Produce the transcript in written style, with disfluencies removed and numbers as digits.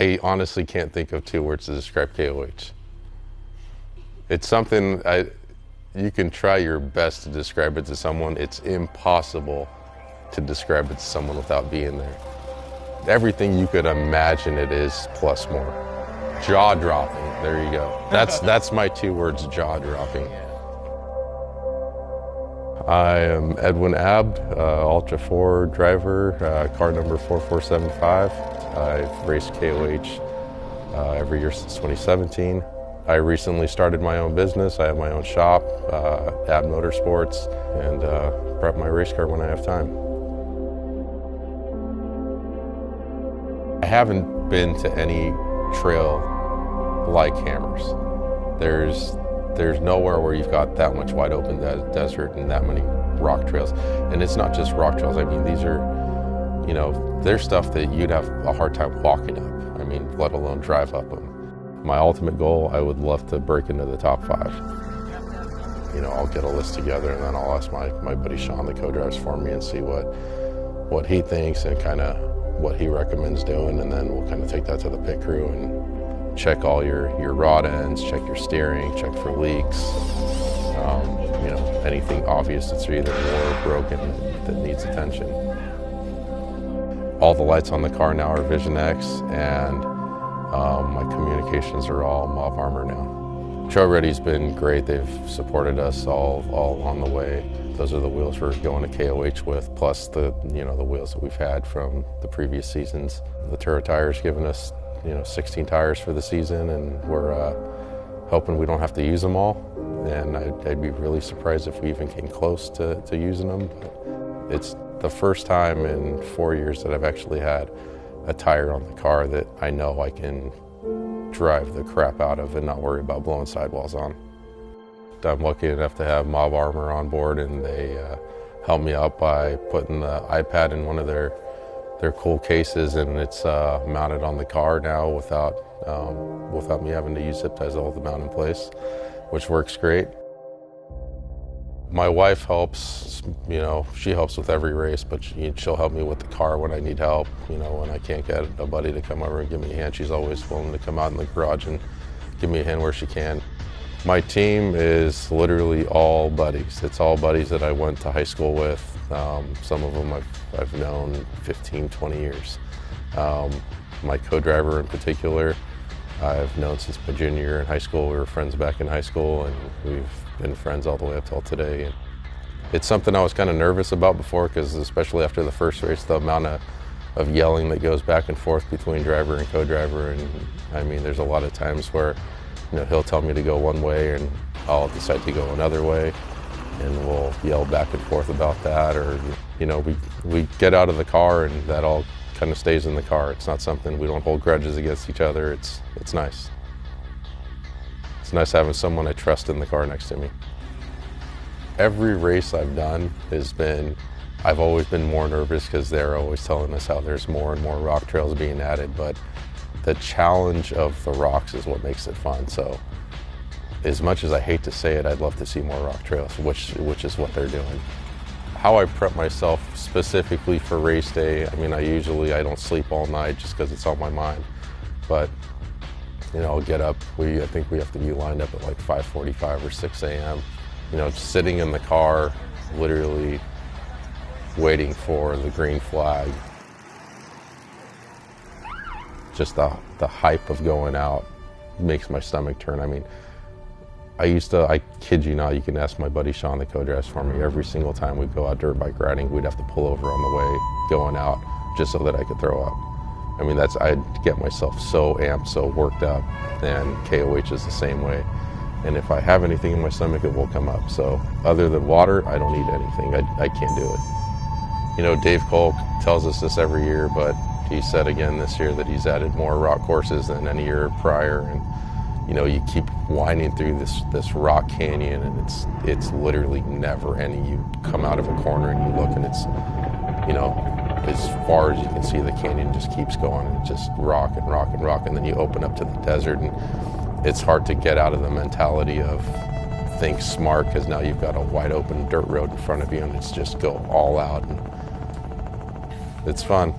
I honestly can't think of 2 words to describe KOH. It's something you can try your best to describe it to someone. It's impossible to describe it to someone without being there. Everything you could imagine it is plus more. Jaw-dropping, there you go. That's my 2 words, jaw-dropping. I am Edwin Abd, Ultra4 driver, car number 4475. I've raced KOH every year since 2017. I recently started my own business. I have my own shop, Abd Motorsports, and prep my race car when I have time. I haven't been to any trail like Hammers. There's nowhere where you've got that much wide open desert and that many rock trails. And it's not just rock trails. I mean, these are, there's stuff that you'd have a hard time walking up. I mean, let alone drive up them. My ultimate goal, I would love to break into the top 5. I'll get a list together and then I'll ask my buddy Sean, the co-drives for me, and see what he thinks and kind of what he recommends doing. And then we'll kind of take that to the pit crew and check all your rod ends, check your steering, check for leaks. Anything obvious that's either more broken that needs attention. All the lights on the car now are Vision X, and my communications are all Mobarmor now. Trail Ready's been great. They've supported us all on the way. Those are the wheels we're going to KOH with, plus the wheels that we've had from the previous seasons. The Atturo Tire's given us 16 tires for the season, and we're hoping we don't have to use them all. And I'd be really surprised if we even came close to using them. But it's the first time in 4 years that I've actually had a tire on the car that I know I can drive the crap out of and not worry about blowing sidewalls on. I'm lucky enough to have Mobarmor on board, and they helped me out by putting the iPad in one of their cool cases, and it's mounted on the car now without me having to use zip ties to hold the mount in place, which works great. My wife helps, she helps with every race, but she'll help me with the car when I need help. When I can't get a buddy to come over and give me a hand, she's always willing to come out in the garage and give me a hand where she can. My team is literally all buddies. It's all buddies that I went to high school with. Some of them I've known 15, 20 years. My co-driver in particular, I've known since my junior year in high school. We were friends back in high school, and we've been friends all the way up till today. And it's something I was kind of nervous about before, because especially after the first race, the amount of yelling that goes back and forth between driver and co-driver. And I mean, there's a lot of times where he'll tell me to go one way and I'll decide to go another way, and we'll yell back and forth about that. Or we get out of the car and that all kind of stays in the car. It's not something, we don't hold grudges against each other. It's nice. It's nice having someone I trust in the car next to me. Every race I've done I've always been more nervous, because they're always telling us how there's more and more rock trails being added, but the challenge of the rocks is what makes it fun. So as much as I hate to say it, I'd love to see more rock trails, which is what they're doing. How I prep myself specifically for race day, I mean, I don't sleep all night just because it's on my mind. But, I'll get up, I think we have to be lined up at like 5:45 or 6 a.m. Just sitting in the car, literally waiting for the green flag. Just the hype of going out makes my stomach turn. I mean, I kid you not, you can ask my buddy Sean, the co-drives for me, every single time we'd go out dirt bike riding, we'd have to pull over on the way going out just so that I could throw up. I mean, I'd get myself so amped, so worked up, and KOH is the same way. And if I have anything in my stomach, it will come up. So other than water, I don't eat anything. I can't do it. Dave Cole tells us this every year, but he said again this year that he's added more rock courses than any year prior. And you keep winding through this rock canyon, and it's literally never ending. You come out of a corner and you look, and it's, as far as you can see, the canyon just keeps going, and it's just rock and rock and rock. And then you open up to the desert, and it's hard to get out of the mentality of think smart, because now you've got a wide open dirt road in front of you, and it's just go all out. And it's fun.